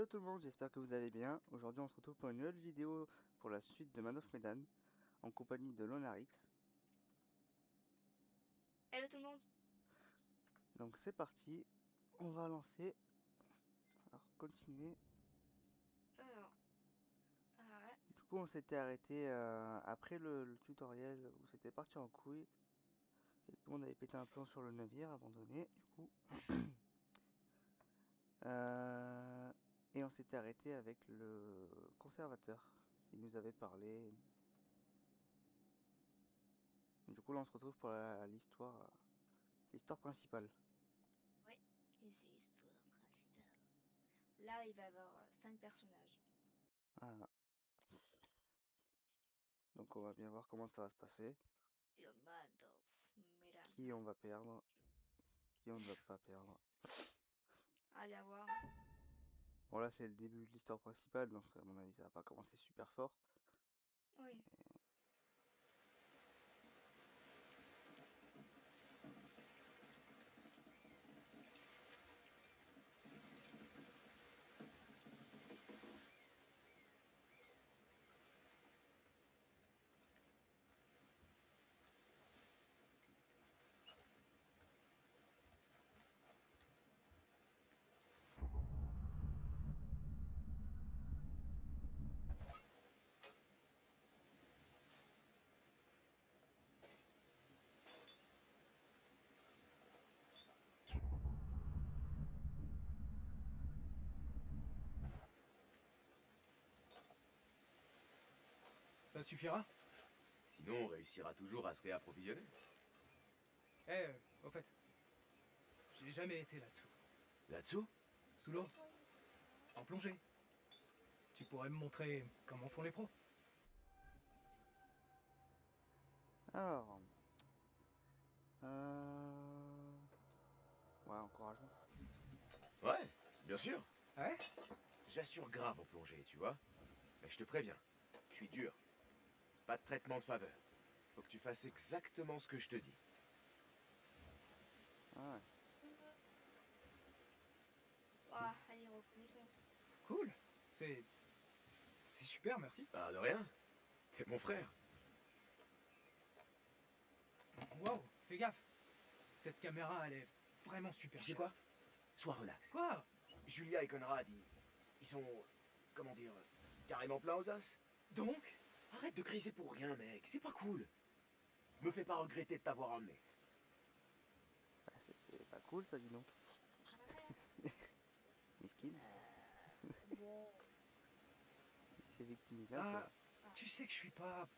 Hello tout le monde, j'espère que vous allez bien. Aujourd'hui on se retrouve pour une nouvelle vidéo pour la suite de Man of Medan en compagnie de Lonarix. Hello tout le monde. Donc c'est parti, on va lancer. Alors continuer. Alors, ouais. Du coup on s'était arrêté après le tutoriel où c'était parti en couille. Et tout le monde avait pété un plomb sur le navire abandonné. Du coup. Euh, et on s'était arrêté avec le conservateur qui nous avait parlé. Du coup là on se retrouve pour l'histoire principale. Ouais. Et c'est l'histoire principale. Là, il va y avoir 5 personnages. Voilà. Donc on va bien voir comment ça va se passer. Le Man of Medan. Qui on va perdre, qui on ne va pas perdre. Allez, à voir. Bon là c'est le début de l'histoire principale, donc à mon avis ça va pas commencer super fort. Oui. Ça suffira? Sinon, on réussira toujours à se réapprovisionner. Au fait, j'ai jamais été là-dessous. Là-dessous? Sous l'eau, en plongée. Tu pourrais me montrer comment font les pros? Alors, ouais, encourageant. Ouais, bien sûr. Ouais? J'assure grave en plongée, tu vois. Mais je te préviens, je suis dur. Pas de traitement de faveur. Faut que tu fasses exactement ce que je te dis. Ah ouais. Ah, allez, reconnaissance. Cool. C'est... C'est super, merci. Ah, de rien. T'es mon frère. Wow, fais gaffe. Cette caméra, elle est vraiment super Tu sais chère. quoi? Sois relax. Quoi? Julia et Conrad, ils sont... Comment dire... Carrément pleins aux as. Donc? Arrête de criser pour rien, mec. C'est pas cool. Me fais pas regretter de t'avoir emmené. Bah, c'est pas cool ça, dis donc. Miskin, Bon. il s'est victimisé un peu Bah, là. tu sais que je suis pas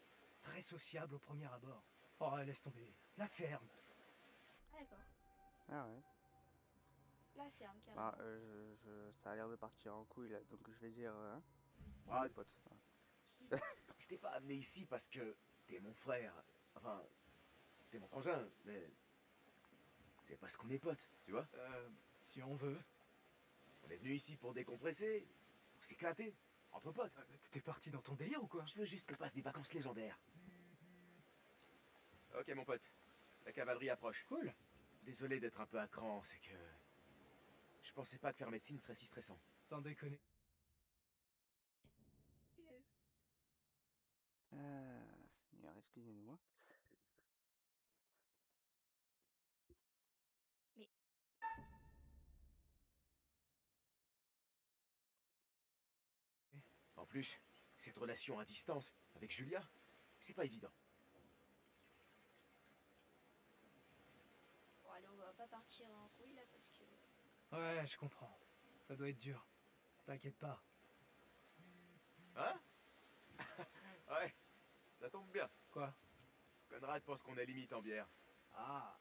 très sociable au premier abord. Oh, laisse tomber. La ferme. Ah, d'accord. Ah ouais. La ferme, Bah, carrément. ça a l'air de partir en couille là, donc je vais dire, hein, on est Brad, potes. Voilà. je t'ai pas amené ici parce que t'es mon frère. Enfin, t'es mon frangin, mais c'est parce qu'on est potes, tu vois. Si on veut. On est venu ici pour décompresser, pour s'éclater, entre potes. T'es parti dans ton délire ou quoi? Je veux juste qu'on passe des vacances légendaires. Ok mon pote, la cavalerie approche. Cool. Désolé d'être un peu à cran, c'est que... Je pensais pas que faire médecine serait si stressant. Sans déconner. Punaise. Seigneur, excusez-moi. Mais, En plus, cette relation à distance avec Julia, c'est pas évident. bon, allez, on va pas partir en couille là parce que. Ouais, je comprends. Ça doit être dur. T'inquiète pas. Hein? Ouais, ça tombe bien. Quoi? Conrad pense qu'on est limite en bière. Ah.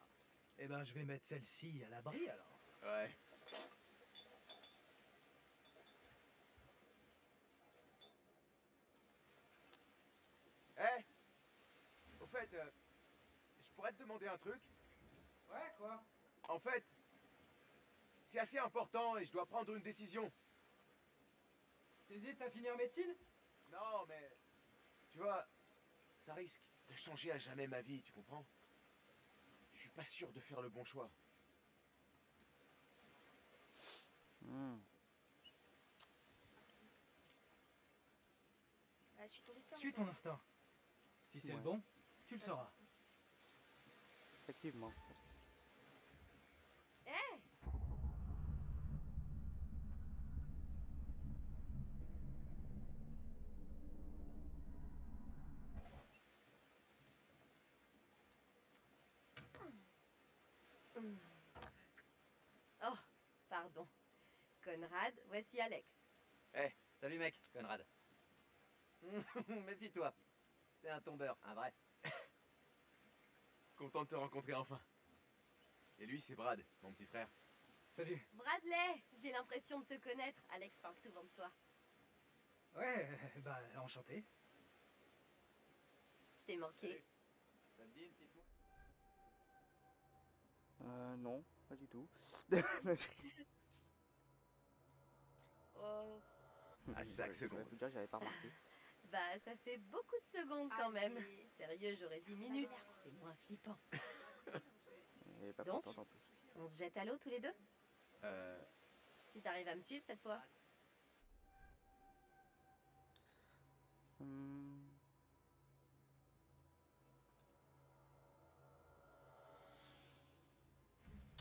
Eh ben, je vais mettre celle-ci à l'abri alors. Ouais. Eh, au fait, je pourrais te demander un truc? Ouais, quoi? En fait, c'est assez important et je dois prendre une décision. T'hésites à finir médecine? Non, mais... Tu vois, ça risque de changer à jamais ma vie, tu comprends? Je suis pas sûr de faire le bon choix. Hmm. Bah, suis ton destin. Suis mon pote. ton instinct. Si c'est Ouais. le bon, tu le Vas-y. sauras. Effectivement. Hé! Oh, pardon. Conrad, voici Alex. Salut mec, Conrad. Méfie-toi. C'est un tombeur, un vrai. Content de te rencontrer enfin. Et lui, c'est Brad, mon petit frère. Salut. Bradley, j'ai l'impression de te connaître. Alex parle souvent de toi. Ouais, bah enchanté. Je t'ai manqué. Ça te dit une petite mousse? Non, pas du tout. Oh, À chaque Je vais seconde. vous dire, j'avais pas remarqué. Bah, ça fait beaucoup de secondes quand même. allez. Sérieux, j'aurais 10 minutes. C'est moins flippant. Et pas Donc contente en plus. On se jette à l'eau tous les deux? Euh... Si t'arrives à me suivre cette fois. Hmm.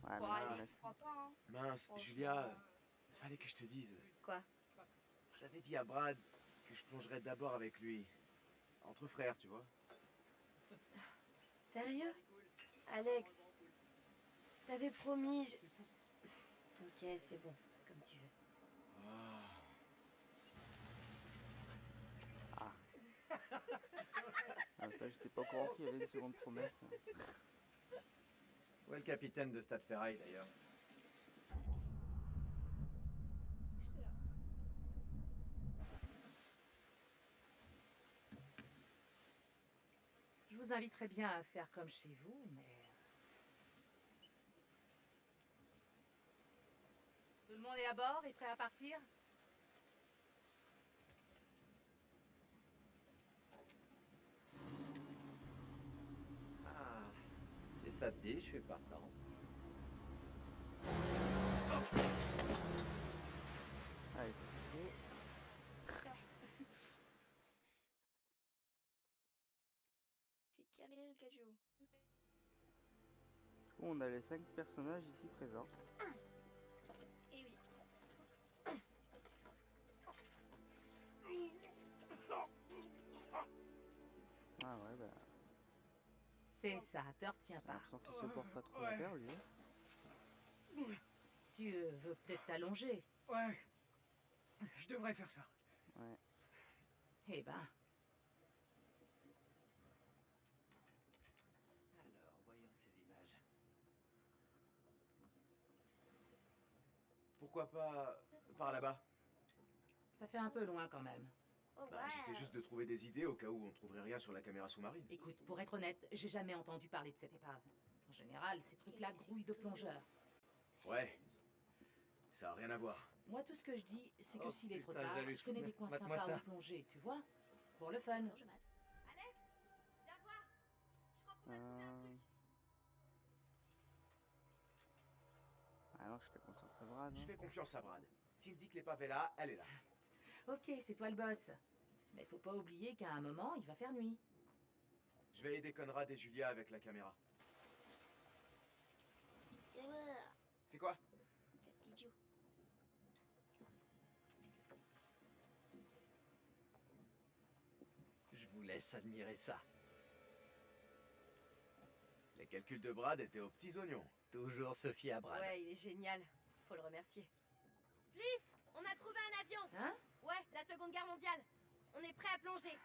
Ouais, Bon, mais allez, laisse. je crois pas, hein. Mince, Oh, Julia, fallait que je te dise. Quoi? J'avais dit à Brad que je plongerais d'abord avec lui. Entre frères, tu vois. Sérieux? Alex, t'avais promis. Ok, c'est bon, comme tu veux. Ah. Ah, ça, j'étais pas au courant qu'il y avait une seconde promesse. Où est le capitaine de Stade Ferraille d'ailleurs? Juste là. Je vous inviterais bien à faire comme chez vous, mais... Tout le monde est à bord et prêt à partir? Ah, si ça te dit, je suis partant. Allez, C'est carré le Kajo. du coup, on a les 5 personnages ici présents. Eh oui. Ah ouais, bah, C'est ça, te retiens j'ai pas. l'impression qu'il se porte pas trop Ouais. bien, lui. Tu veux peut-être t'allonger. Ouais. Je devrais faire ça. Ouais. Eh ben, Alors, voyons ces images. Pourquoi pas par là-bas? ça fait un peu loin quand même. Oh, Bah, j'essaie juste de trouver des idées au cas où on trouverait rien sur la caméra sous-marine. Écoute, pour être honnête, j'ai jamais entendu parler de cette épave. En général, ces trucs-là grouillent de plongeurs. Ouais. Ça a rien à voir. Moi, tout ce que je dis, c'est que Oh, s'il est trop putain, tard, je j'hallucine. connais des coins Mate-moi sympas ça. où plonger, tu vois? Pour le fun. Non, je mate. Alex, viens voir. Je crois qu'on a trouvé un truc. Ah non, je fais confiance à Brad. Je Hein. fais confiance à Brad. S'il dit que l'épave est là, elle est là. Ok, c'est toi le boss. Mais faut pas oublier qu'à un moment, il va faire nuit. Je vais aider Conrad et Julia avec la caméra. Et voilà. C'est quoi? Cet idiot. Je vous laisse admirer ça. Les calculs de Brad étaient aux petits oignons. Toujours se fier à Brad. Ouais, il est génial. Faut le remercier. Fliss, on a trouvé un avion. Hein? Ouais, la Seconde Guerre mondiale. On est prêt à plonger.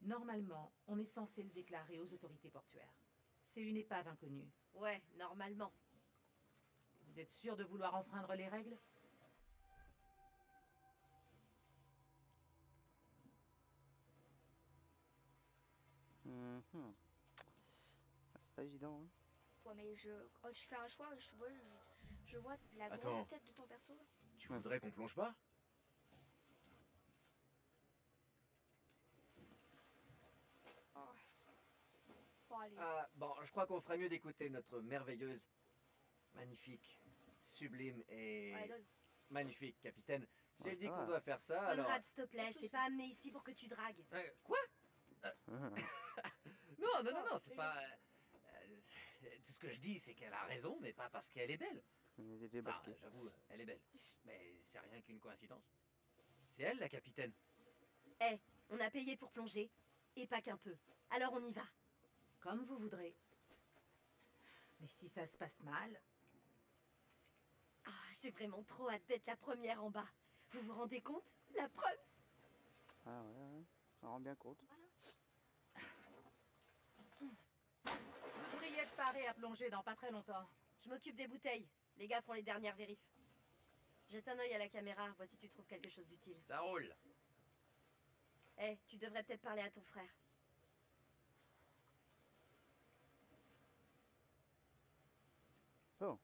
Normalement, on est censé le déclarer aux autorités portuaires. C'est une épave inconnue. Ouais, normalement. Vous êtes sûr de vouloir enfreindre les règles? Mhm. Ah, c'est pas évident. Hein. Ouais, mais quand tu fais un choix, je vois la Attends. grosse tête de ton perso. Là. Tu voudrais qu'on plonge pas? Oh. Bon, allez. Ah, bon, je crois qu'on ferait mieux d'écouter notre merveilleuse, magnifique, sublime et Ouais, dose. Magnifique, capitaine. Si Ouais, elle dit ça qu'on va. doit faire ça, alors... Conrad, s'il te plaît, je t'ai pas amené ici pour que tu dragues. Quoi? Non, non, non, non, c'est pas... tout ce que je dis, c'est qu'elle a raison, mais pas parce qu'elle est belle. On est des Enfin, basquets. j'avoue, elle est belle. Mais c'est rien qu'une coïncidence. C'est elle, la capitaine. Eh, on a payé pour plonger. Et pas qu'un peu. Alors on y va. Comme vous voudrez. Mais si ça se passe mal, Ah, j'ai vraiment trop hâte d'être la première en bas. Vous vous rendez compte? La preuve. Ah ouais, ouais. Ça rend bien compte. l'ouvrier de Paris a plongé dans pas très longtemps. Je m'occupe des bouteilles. Les gars font les dernières vérifs. Jette un œil à la caméra, vois si tu trouves quelque chose d'utile. Ça roule. Eh, tu devrais peut-être parler à ton frère. Bon.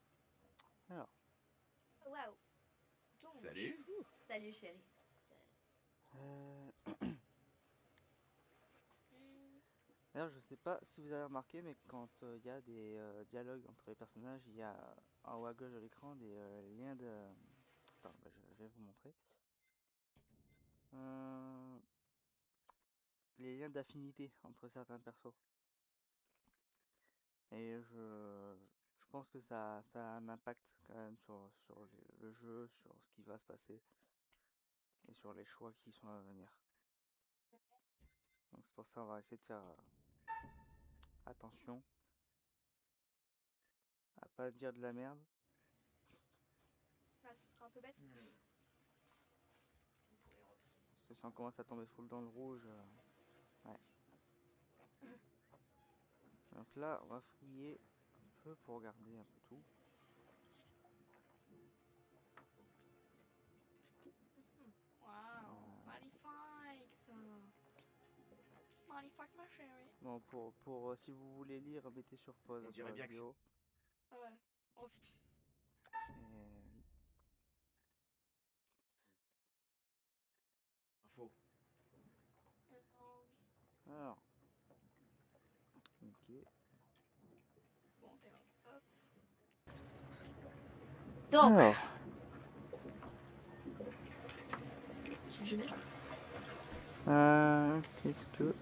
Alors. Waouh. Donc, Salut. Salut chérie. Euh... hmm, D'ailleurs, je sais pas si vous avez remarqué, mais quand il y a des dialogues entre les personnages, il y a en haut à gauche de l'écran des liens de... Attends, bah, je vais vous montrer. Euh, Les liens d'affinité entre certains persos. Et je pense que ça a un impact quand même sur le jeu, sur ce qui va se passer et sur les choix qui sont à venir. Donc c'est pour ça on va essayer de faire attention à pas dire de la merde. ah, ce sera un peu bête. Parce que si on commence à tomber full dans le rouge, ouais. Donc là on va fouiller un peu pour regarder un peu tout. Waouh, magnifique ça. Magnifique ma chérie. Bon pour si vous voulez lire, mettez sur pause On sur dirait la bien que vidéo. Ah ouais. Oh, Et... Info. Alors, ok. bon, et hop. Donc, Alors, je vais. qu'est-ce que...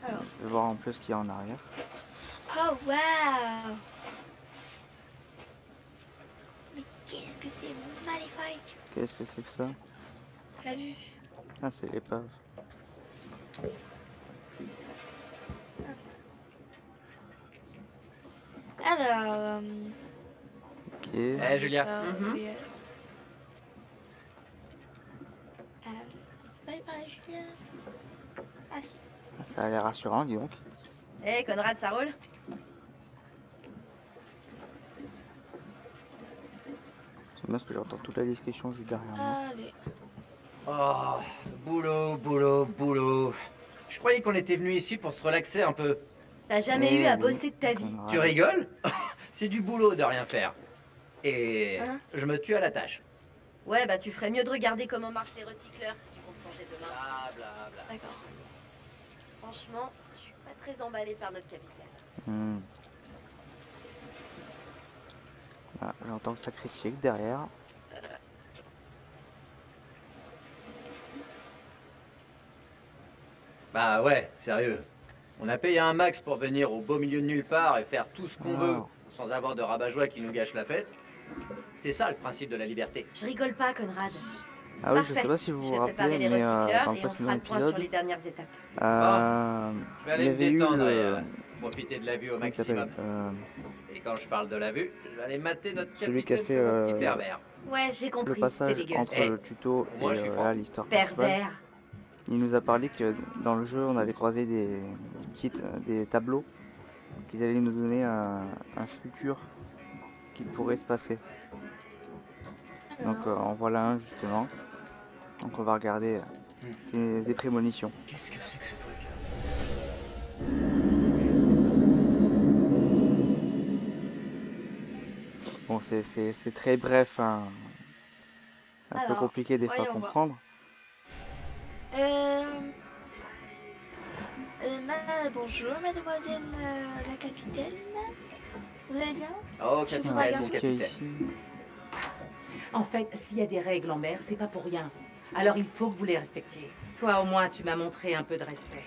Alors, Je vais voir un peu ce qu'il y a en arrière. oh waouh. Mais qu'est-ce que c'est magnifique. Qu'est-ce que c'est que ça? T'as vu? Ah, c'est l'épave. Alors, Ok. Eh, Julia. oui, bye bye Julien. Ah si. Ça a l'air rassurant, dis donc. Eh, Conrad, ça roule? C'est bien parce que j'entends toute la discussion juste derrière moi. Allez. Oh, boulot, boulot, boulot. Je croyais qu'on était venu ici pour se relaxer un peu. T'as jamais Eh eu à oui, bosser de ta vie. Conrad. Tu rigoles? C'est du boulot de rien faire. Et Hein? je me tue à la tâche. Ouais, bah tu ferais mieux de regarder comment marchent les recycleurs si tu comptes plonger demain. Bla bla bla. D'accord. Franchement, je suis pas très emballée par notre capitaine. Hmm. Ah, j'entends le sacrifié derrière. Bah ouais, sérieux. On a payé un max pour venir au beau milieu de nulle part et faire tout ce qu'on veut Oh. sans avoir de rabat-joie qui nous gâche la fête. C'est ça le principe de la liberté. Je rigole pas, Conrad. Ah oui, je Parfait. sais pas si vous Je vous vais préparer rappelez, les mais recycleurs dans le et on précédent fera le point sur épisode, les dernières étapes. Je vais il y aller me avait eu détendre et le... profiter de la vue au comment il s'appelle maximum. Et quand je parle de la vue, je vais aller mater notre Celui qui a capitaine fait comme un petit pervers. Ouais, j'ai le compris, c'est passage dégueu. entre Eh, le tuto moi, et je suis franc. là l'histoire principale. Pervers. Il nous a parlé que dans le jeu, on avait croisé des tableaux qui allaient nous donner un futur qui pourrait se passer. Donc Alors, en voilà un justement. Donc on va regarder. C'est des prémonitions. Qu'est-ce que c'est que ce truc? Bon, c'est très bref, hein. Un peu Alors, compliqué des fois à voyons voir. comprendre. Bonjour mademoiselle la capitaine. Vous allez bien? Oh, Je vous capitaine, regarde. mon Ok, capitaine. ici. En fait, s'il y a des règles en mer, c'est pas pour rien. Alors il faut que vous les respectiez. Toi, au moins, tu m'as montré un peu de respect.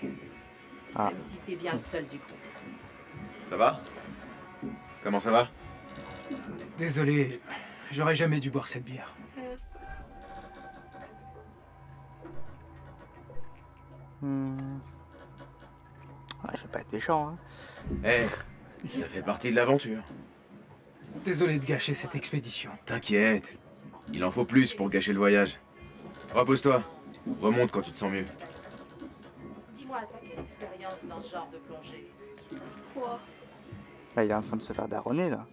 Ah. Même si t'es bien le seul du groupe. Ça va? Comment ça va? Désolé, j'aurais jamais dû boire cette bière. Hmm. Ouais, je vais pas être méchant, hein. Eh, ça fait partie de l'aventure. Désolé de gâcher cette expédition. T'inquiète. Il en faut plus pour gâcher le voyage. Repose-toi. Remonte quand tu te sens mieux. Dis-moi, t'as quelle expérience dans ce genre de plongée? Quoi? Là, il est en train de se faire daronner, là.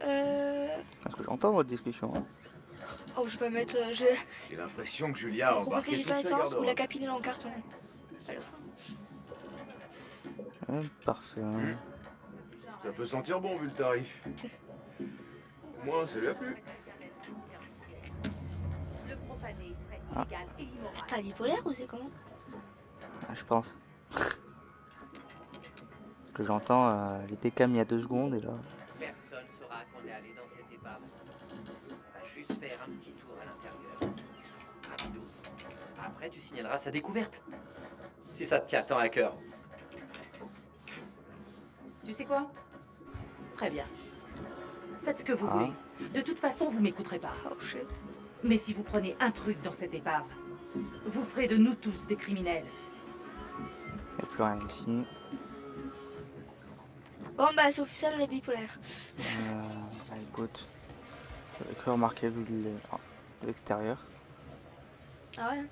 C'est ce que j'entends, votre discussion. Hein. Oh, je vais mettre. J'ai l'impression que Julia a Proposer embarqué j'ai toute pas sa l'essence ou la garde-robe. capitale en carton. Alors ça. Ouais, parfait. Hein. Ça peut sentir bon vu le tarif. Au moins, ça lui a plu. Le profaner serait Ah. illégal et immoral. T'as bipolaire ou c'est comment? Ah, je pense. Ce que j'entends, il était calme il y a 2 secondes et là. Personne saura qu'on est allé dans cette épave. On va juste faire un petit tour à l'intérieur. Rapidos. Après, tu signaleras sa découverte. Si ça te tient tant à cœur. Tu sais quoi? Très bien. Faites ce que vous Ah. voulez. De toute façon, vous m'écouterez pas. Oh shit. Mais si vous prenez un truc dans cette épave, vous ferez de nous tous des criminels. Il n'y a plus rien ici. Bon bah c'est officiel, on est bipolaire. Bah, écoute. J'avais cru remarquer vu de l'extérieur. Ah ouais?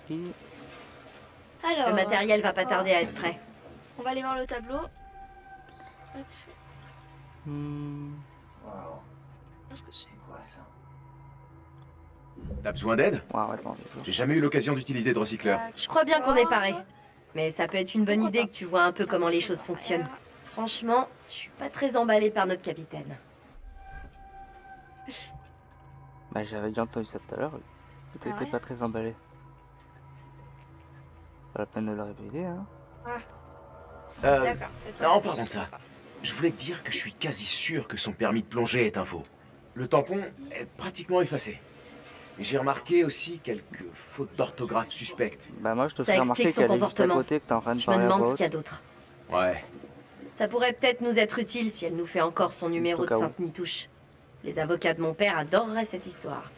Si. Alors. Le matériel va pas tarder à être prêt. On va aller voir le tableau. Hop. Hmm. Qu'est-ce que c'est? T'as besoin d'aide? Ouais, arrête-moi, les autres. J'ai jamais eu l'occasion d'utiliser de recycleur. Je crois bien qu'on est paré. D'accord. Mais ça peut être une bonne idée que tu vois un peu comment les choses fonctionnent. Franchement, je suis pas très emballée par notre capitaine. Bah, j'avais déjà entendu ça tout à l'heure. T'étais Ah ouais? pas très emballé. Pas la peine de le répéter, hein. D'accord. c'est pas non, grave. parlons de ça. Je voulais te dire que je suis quasi sûr que son permis de plongée est un faux. Le tampon est pratiquement effacé. Mais j'ai remarqué aussi quelques fautes d'orthographe suspectes. Bah, moi, je te Ça fais remarquer explique son qu'il y a juste à comportement. côté que t'es en train de Je me parler à demande voix ce qu'il y a haute. d'autre. Ouais. Ça pourrait peut-être nous être utile si elle nous fait encore son numéro Au de cas où. Sainte-Nitouche. Les avocats de mon père adoreraient cette histoire.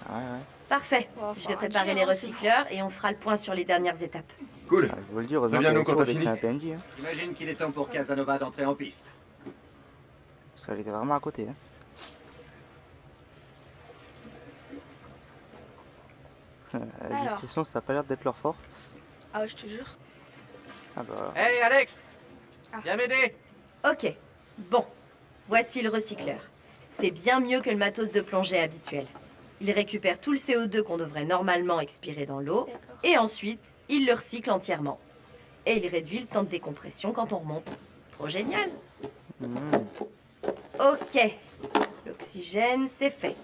Ouais, ouais. Parfait. Bon, Je vais faut préparer arrêter, les hein, c'est recycleurs et on fera le point sur les dernières étapes. Cool. Ah, je vous le dis, heureusement Préviens-nous qu'il y quand avait t'as sur fini. un PNJ, hein. J'imagine qu'il est temps pour Casanova d'entrer en piste. Parce qu'elle était vraiment à côté, hein. La Alors. discussion, ça a pas l'air d'être leur fort. Ah ouais, je te jure. Ah bah. Hey Alex! Ah. Viens m'aider! Ok. Bon. Voici le recycleur. C'est bien mieux que le matos de plongée habituel. Il récupère tout le CO2 qu'on devrait normalement expirer dans l'eau, D'accord. et ensuite, il le recycle entièrement. Et il réduit le temps de décompression quand on remonte. Trop génial! Hmm. Ok. L'oxygène, c'est fait.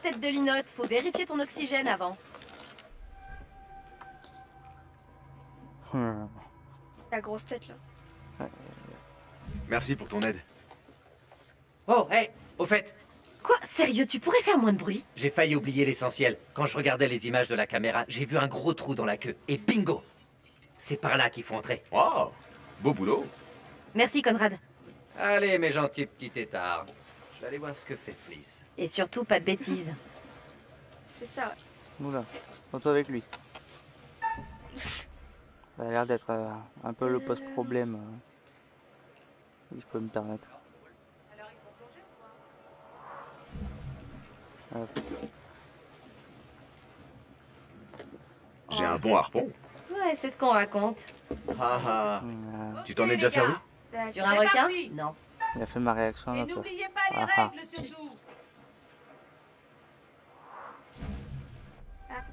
Tête de linotte, faut vérifier ton oxygène avant. Hmm. La grosse tête là. Merci pour ton aide. Oh, hey! Au fait, Quoi? Sérieux, tu pourrais faire moins de bruit? j'ai failli oublier l'essentiel. Quand je regardais les images de la caméra, j'ai vu un gros trou dans la queue. Et bingo! C'est par là qu'il faut entrer. Wow, beau boulot. Merci, Conrad. Allez, mes gentils petits têtards. Je vais aller voir ce que fait Fliss. Et surtout, pas de bêtises. C'est ça, ouais. Oula, toi avec lui. Ça a l'air d'être un peu le post-problème. Si je peux me permettre. J'ai un bon harpon. Ouais, c'est ce qu'on raconte. Ah ah. Tu t'en es Ok, déjà les servi? gars. D'accord. Sur un C'est requin? parti. Non. Il a fait ma réaction à Et la place. n'oubliez pas les Ah ah. règles surtout. Ah,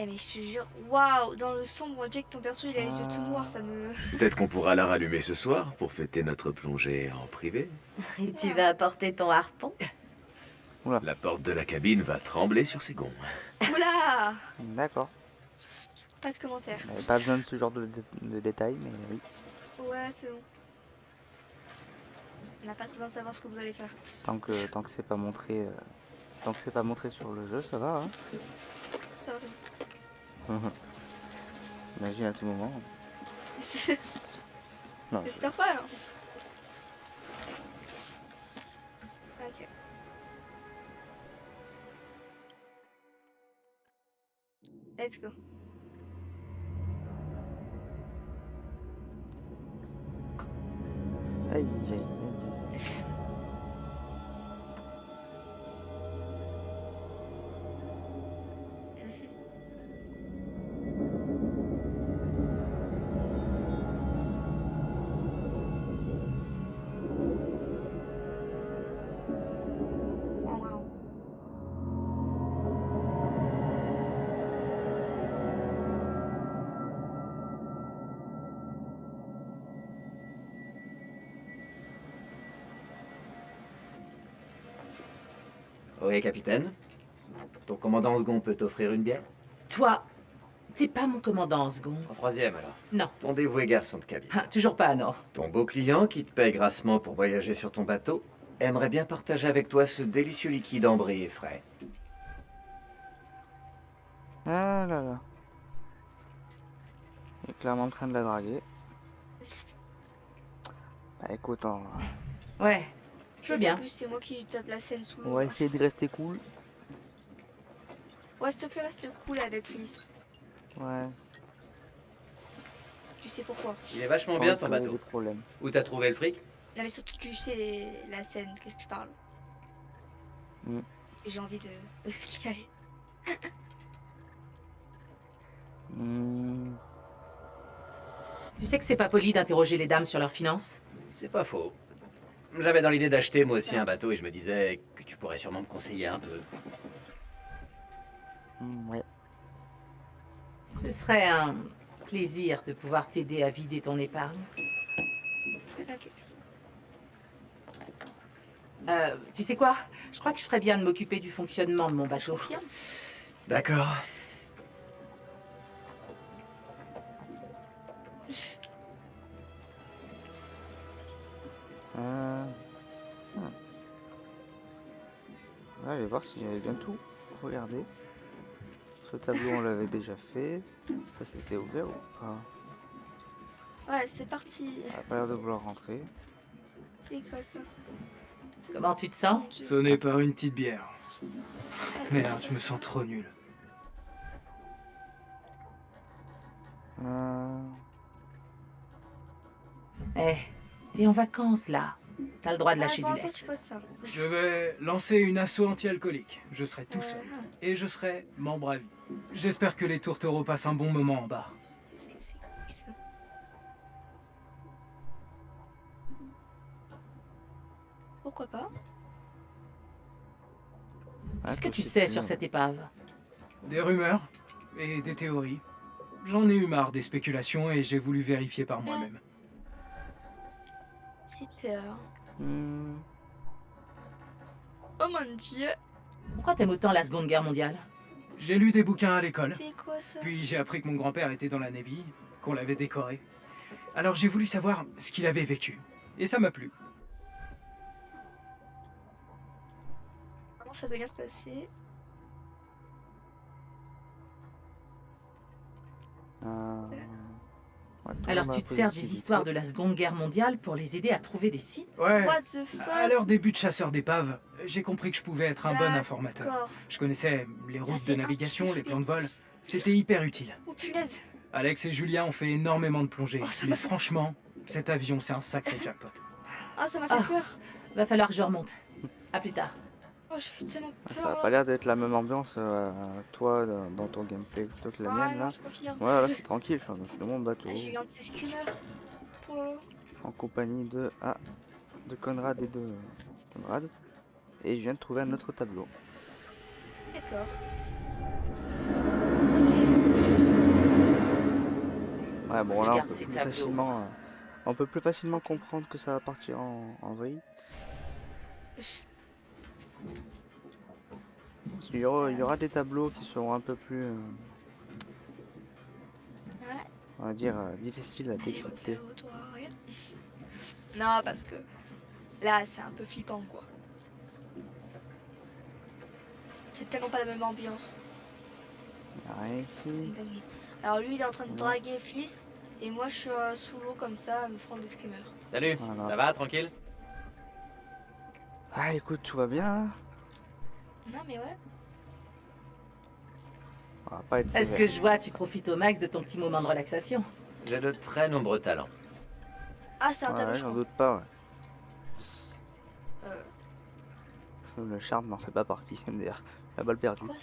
eh mais je te jure, waouh, dans le sombre, on dirait que ton perso il a les yeux tout noirs, ça me... Peut-être qu'on pourra la rallumer ce soir pour fêter notre plongée en privé. Et tu vas apporter ton harpon? La porte de la cabine va trembler sur ses gonds. Oula! D'accord. Pas de commentaire. On n'avait pas besoin de ce genre de détails, mais oui. Ouais, c'est bon. On n'a pas besoin de savoir ce que vous allez faire. Tant que c'est pas montré, tant que c'est pas montré sur le jeu, ça va, hein. Ça va, c'est bon. Imagine à tout moment. Non, J'espère pas, là. Ok. Let's go. aïe, aïe, aïe. Wow, wow. Oui, capitaine. Ton commandant en second peut t'offrir une bière? Toi, t'es pas mon commandant en second. En troisième alors. Non. Ton dévoué garçon de cabine. Ah, toujours pas, non. Ton beau client qui te paye grassement pour voyager sur ton bateau aimerait bien partager avec toi ce délicieux liquide ambré et frais. Ah là là. Il est clairement en train de la draguer. Bah écoute, Ouais, je veux bien. En plus, c'est moi qui tape la scène sous l'eau. on va essayer de rester cool. Ouais, s'il te plaît, reste cool avec lui. Ouais. Tu sais pourquoi. Il est vachement Pas bien envie de ton créer bateau. des problèmes. Où t'as trouvé le fric? Non, mais surtout, tu sais la scène que je parle. Mm. Et j'ai envie de y aller. Hmm. Tu sais que c'est pas poli d'interroger les dames sur leurs finances? C'est pas faux. J'avais dans l'idée d'acheter moi aussi un bateau et je me disais que tu pourrais sûrement me conseiller un peu. Ouais. Ce serait un plaisir de pouvoir t'aider à vider ton épargne. Ok. Tu sais quoi? Je crois que je ferais bien de m'occuper du fonctionnement de mon Je bateau. confirme. D'accord. Hmm. Ouais, je vais voir si j'avais bien tout regardé. Ce tableau, on l'avait déjà fait. Ça, c'était ouvert ou pas? Ouais, c'est parti. Elle a pas l'air de vouloir rentrer. C'est quoi ça? Comment tu te sens? Mon Dieu. Sonné par une petite bière. Merde, je me sens trop nul. Euh, Eh, t'es en vacances là. T'as le droit de Ah, lâcher pour du l'instant, tu lest. fais ça. Je vais lancer une asso anti-alcoolique. Je serai tout seul. Ah, Et je serai membre à vie. J'espère que les tourtereaux passent un bon moment en bas. qu'est-ce que c'est que ça? Pourquoi pas? Qu'est-ce que toi, tu c'est sais sûr. sur cette épave? Des rumeurs et des théories. J'en ai eu marre des spéculations et j'ai voulu vérifier par moi-même. C'est peur. Hmm. Oh mon Dieu. Pourquoi t'aimes autant la Seconde Guerre mondiale? J'ai lu des bouquins à l'école. C'est quoi ça? Puis j'ai appris que mon grand-père était dans la Navy, qu'on l'avait décoré. Alors j'ai voulu savoir ce qu'il avait vécu. Et ça m'a plu. Comment ça doit bien se passer? Ouais, tout le Alors monde tu a te sers positif. des histoires de la Seconde Guerre mondiale pour les aider à trouver des sites? Ouais. What the fuck? À leur début de chasseur d'épave, j'ai compris que je pouvais être un bon informateur. D'accord. Je connaissais les routes de fait navigation, les intuition. plans de vol. C'était hyper utile. Oh punaise. Alex et Julien ont fait énormément de plongées. Oh, ça Mais m'a fait- franchement, cet avion, c'est un sacré jackpot. Ah, ça m'a fait Ah. peur. Va falloir que je remonte. À plus tard. Oh, j'ai tellement Ça peur. a là. pas l'air d'être la même ambiance, toi, dans ton gameplay, plutôt que la Ah, mienne, non, là. je confirme. Ouais, là, c'est tranquille, je suis dans mon bateau, Ah, j'ai eu un de ces screamers. Oh là là. en compagnie de Conrad et de Conrad. Et je viens de trouver un autre tableau. D'accord. Ouais, bon, là, Regarde ces tableaux. on peut plus facilement comprendre que ça va partir en vrille. il y aura des tableaux qui seront un peu plus, Ouais. on va dire, difficiles à Allez, décrypter. refais retour arrière. Non, parce que là, c'est un peu flippant, quoi. C'est tellement pas la même ambiance. Il y a rien ici. Dingue. Alors lui, il est en train de Ouais. draguer Fliss, et moi, je suis sous l'eau comme ça, à me prendre des screamers. Salut, Voilà. ça va, tranquille? Ah, écoute, tout va bien, hein. Non, mais ouais. On va pas être Est-ce sévère. que je vois, tu profites au max de ton petit moment de relaxation? J'ai de très nombreux talents. Ah, c'est un tableau, Ouais, je j'en crois. doute pas, ouais. Euh, Le charme n'en fait pas partie, MDR. La balle perdue. quoi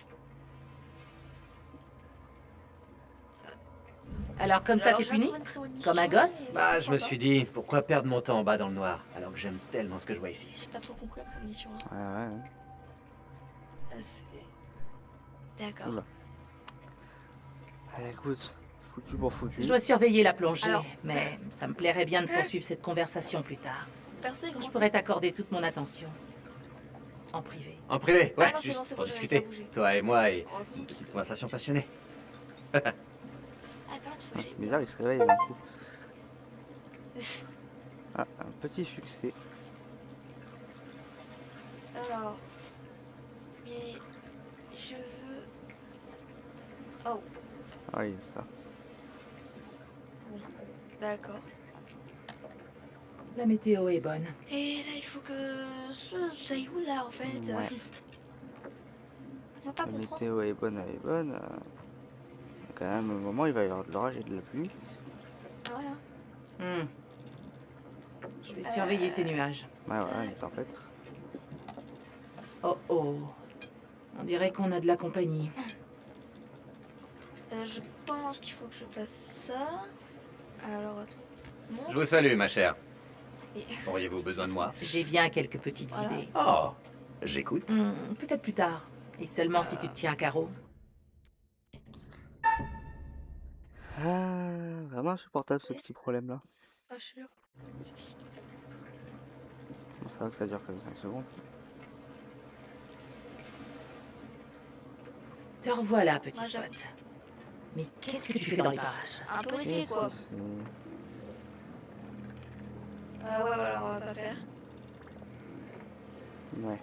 Alors comme ça, Alors, t'es je puni? viens de trouver une Comme un prémonition, gosse? mais Bah, je me pourquoi suis dit, pourquoi perdre mon temps en bas dans le noir, alors que j'aime tellement ce que je vois ici. pas. J'ai pas trop compris la prémonition. Hein. Ouais, ouais. Ça, c'est... D'accord. Oula. Allez, écoute, foutu pour foutu. Je dois surveiller la plongée, Alors- mais ça me plairait bien de poursuivre cette conversation plus tard. Perso, il Quand je commence pourrais t'accorder toute mon attention. En privé. En privé, Ah ouais, non, c'est juste bon, c'est pour bon, j'avais discuter. pas bougé. Toi et moi et Oh, une petite conversation passionnée. Ah, par contre, faut que C'est bizarre, il se réveille d'un coup. j'aille- Ah, un petit succès. Alors... Mais... Je veux... Oh, Ah oui, ça. bon. D'accord. La météo est bonne. Et là, il faut que... J'aille où, là, en fait Ouais. On va pas La comprendre. météo est bonne, elle est bonne. Quand même, au moment, il va y avoir de l'orage et de la pluie. Ah ouais, hein. Je vais surveiller ces nuages. Ouais, ouais, une tempête. Oh oh. On dirait qu'on a de la compagnie. Je pense qu'il faut que je fasse ça. Alors, attends. Montre. Je vous salue, ma chère. Et- Auriez-vous besoin de moi? J'ai bien quelques petites Voilà. idées. Oh, j'écoute. Peut-être plus tard. Et seulement si tu te tiens à carreau. Ah, vraiment insupportable ce petit problème-là. Ah, je suis là. Bon, ça va que ça dure que 5 secondes. Te revoilà, petit Moi, j'aime. spot. Mais qu'est-ce que tu fais dans les parages? Un peu risqué, quoi. C'est- Ouais, voilà, on va pas faire. Ouais.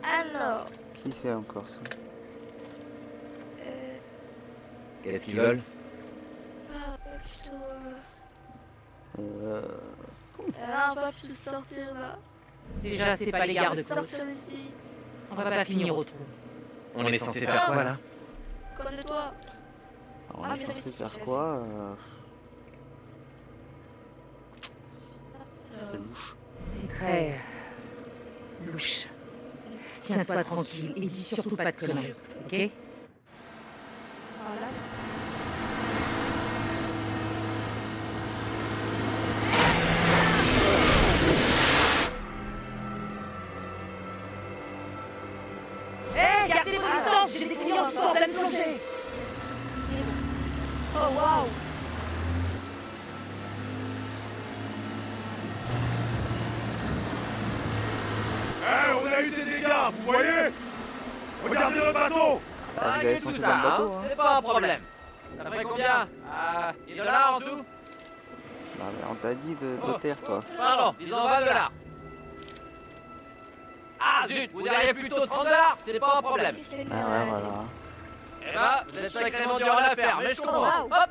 Alors, Qui c'est encore ça? Qu'est-ce qu'ils veulent? plutôt... Euh... on va plutôt sortir là. Déjà, c'est pas les gardes-côtes. Sortir d'ici. On va pas finir au trou. On est censé faire quoi, là? Comme de toi. Alors, on Ah, est mais ça, censé c'est ce faire qu'il quoi C'est Euh, louche. C'est très... louche. Tiens-toi tranquille et dis surtout pas de conneries, ok? Voilà, merci. Hé, gardez vos distances, j'ai des clients qui sont en pleine plongée. Oh, waouh. On a eu des dégâts, vous voyez? Regardez notre bateau! Ah, vous avez tout foncé ça, dans le bateau, hein? c'est pas un problème. Ça ferait combien? 10 dollars en tout? Bah, mais on t'a dit de taire, toi. Pardon, disons 20 dollars. Ah zut, vous diriez plutôt 30 dollars, c'est pas un problème. Qu'est-ce qu'elle fait, Ah ouais, voilà. Eh ben, vous êtes sacrément dur à l'affaire, mais je comprends. Waouh. Hop,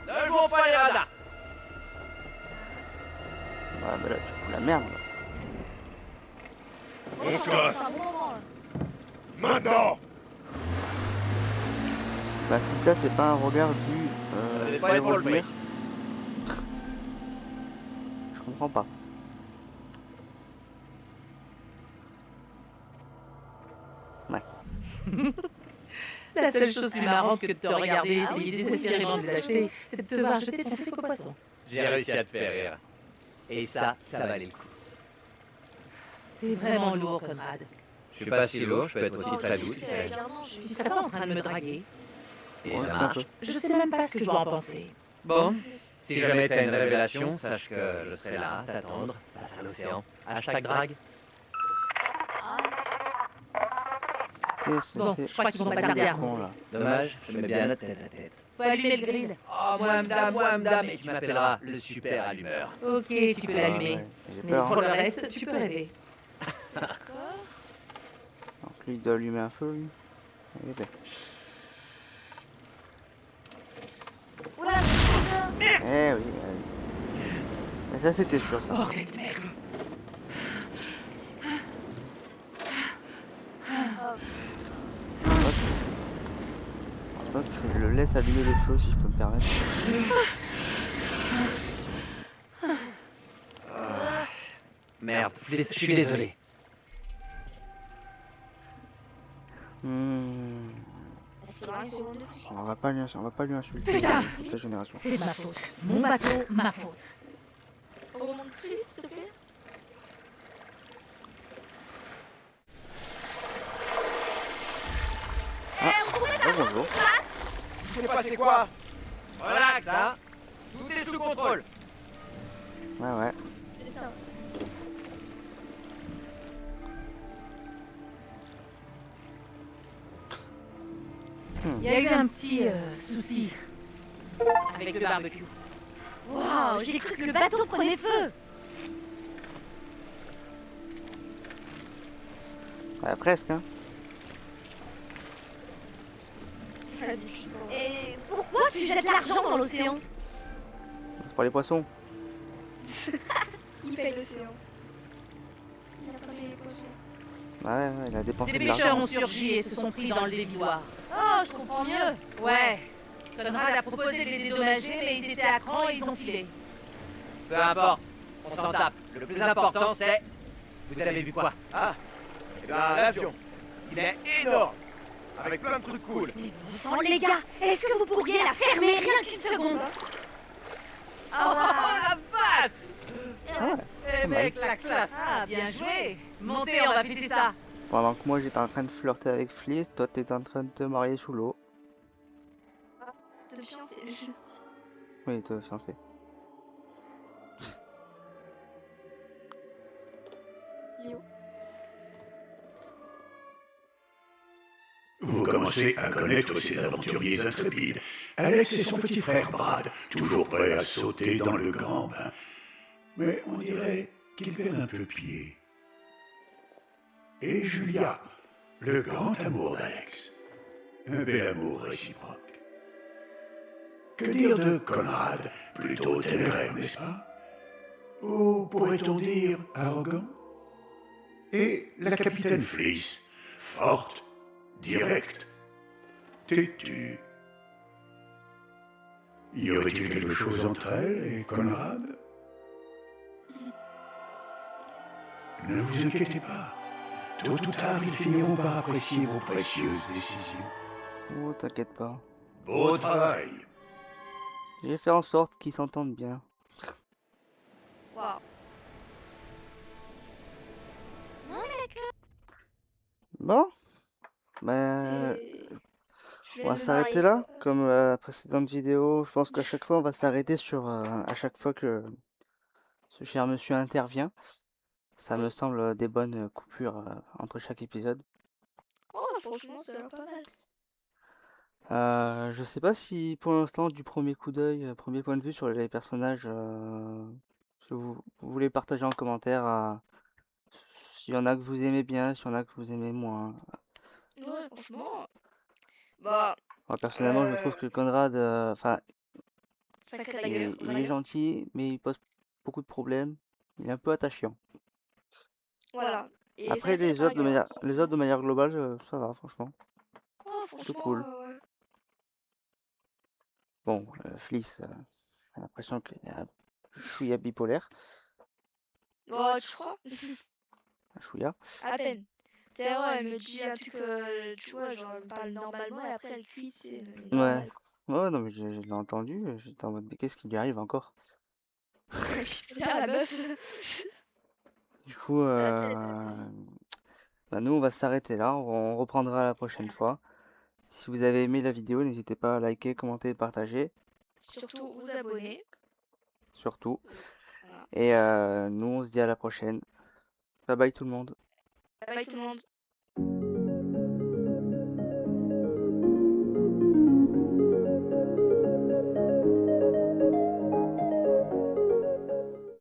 ne jouons pas les radars. Ouais, bah là, tu fous la merde. Là. On se C'est casse! un bon moment, là. Maintenant! Bah, si ça, c'est pas un regard du... Ça devait je pas vais être pour le revenir. fric. Je comprends pas. La seule chose plus marrante que de te regarder essayer désespérément de les acheter, c'est de te voir jeter ton fric au poisson. J'ai réussi à te faire rire. Et ça valait le coup. T'es vraiment lourd, Conrad. Je suis pas si lourd, je peux être aussi Oh, très j'ai doux, cru tu qu'elle allait sais. dire non, j'ai- Tu serais pas en train de me draguer? Et Ouais, ça un marche. peu. Je sais même pas ce que je dois en penser. Bon, si jamais t'as une révélation, sache que je serai là, à t'attendre, face à l'océan. Hashtag drague. Bon, je crois qu'ils vont pas tarder à con, remonter. là. Dommage, j'aimais bien notre tête à tête. Faut allumer le grill. Oh, Mohamda, et tu m'appelleras le super allumeur. Ok, tu peux l'allumer. Ouais, j'ai Mais peur. pour Hein. le reste, tu peux rêver. D'accord. Donc lui, il doit allumer un feu, lui. Eh ben. Oula, c'est Eh oui, mais ça c'était sûr, ça. Bordel de merde. Donc je le laisse allumer le feu, si je peux me permettre. Merde, je suis désolé. C'est 20 secondes de plus. On va pas lui insulter. Putain Toute sa génération. C'est de ma faute. Mon bateau, ma faute. On remonte plus vite, s'il te plaît. Oh, bonjour. Il s'est passé quoi? Relax, hein. Tout est sous contrôle. Ouais. C'est ça. Il y a eu un petit souci avec le barbecue. Waouh, j'ai cru que le bateau prenait feu. Ouais, presque, hein. Vas-y, je suis pas. Et pourquoi tu jettes l'argent dans l'océan? C'est pour les poissons. Il paye l'océan. Il a attrapé les poissons. Ouais, il a dépensé Des de pêcheurs l'argent. ont surgi et se sont pris dans le dévidoir. Oh, je comprends mieux. Ouais. Conrad a proposé de les dédommager, mais ils étaient à cran et ils ont filé. Peu importe, on s'en tape. Le plus important, c'est... Vous avez vu quoi? Ah, eh ben l'avion. Il est énorme. Avec plein de trucs cool. Mais bon sang, les gars, est-ce que vous pourriez la fermer rien qu'une seconde? Oh la vache! Ah ouais. Eh mec, la classe! Ah, bien joué. Montez, on va fêter ça. Pendant que moi j'étais en train de flirter avec Fliss, toi t'étais en train de te marier sous l'eau. De fiancé. Oui, te fiancé. Yo. Vous commencez à connaître ces aventuriers intrépides. Alex et son petit frère Brad, toujours prêts à sauter dans le grand bain. Mais on dirait qu'ils perdent un peu pied. Et Julia, le grand amour d'Alex. Un bel amour réciproque. Que dire de Conrad, plutôt téméraire, n'est-ce pas? Ou pourrait-on dire arrogant? Et la capitaine Fliss, forte, directe, têtue. Y aurait-il quelque chose entre elle et Conrad? Ne vous inquiétez pas. Tôt ou tard, ils finiront par apprécier vos précieuses décisions. Oh, t'inquiète pas. Beau travail. J'ai fait en sorte qu'ils s'entendent bien. Waouh. Non, mais Bon, bah, je on va s'arrêter là. Comme la précédente vidéo, je pense qu'à chaque fois on va s'arrêter sur à chaque fois que ce cher monsieur intervient. Ça me semble des bonnes coupures entre chaque épisode. Oh, franchement, ça a l'air pas mal. Je sais pas si pour l'instant du premier coup d'œil, premier point de vue sur les personnages, si vous voulez partager en commentaire s'il y en a que vous aimez bien, s'il y en a que vous aimez moins. Ouais, franchement. Bah, Moi personnellement je trouve que Conrad, enfin sacré la il gueule. est gentil mais il pose beaucoup de problèmes. Il est un peu attachant. Voilà. Et Après sacré les autres dragueur. de manière globale, ça va franchement. Oh, franchement, cool. ouais. Bon, Fliss, j'ai l'impression qu'il est un chouïa bipolaire, Oh, tu crois? un chouïa. À peine. D'ailleurs, elle me dit un truc, tu vois, genre, elle me parle normalement et après elle crie, c'est normal. Ouais, non mais je l'ai entendu, j'étais en mode mais qu'est-ce qui lui arrive encore? Là, la meuf. Du coup, bah nous on va s'arrêter là, on reprendra la prochaine fois. Si vous avez aimé la vidéo, n'hésitez pas à liker, commenter et partager, Surtout, vous abonner. surtout. Voilà. Et nous on se dit à la prochaine. Bye bye tout le monde. Bye bye tout le monde.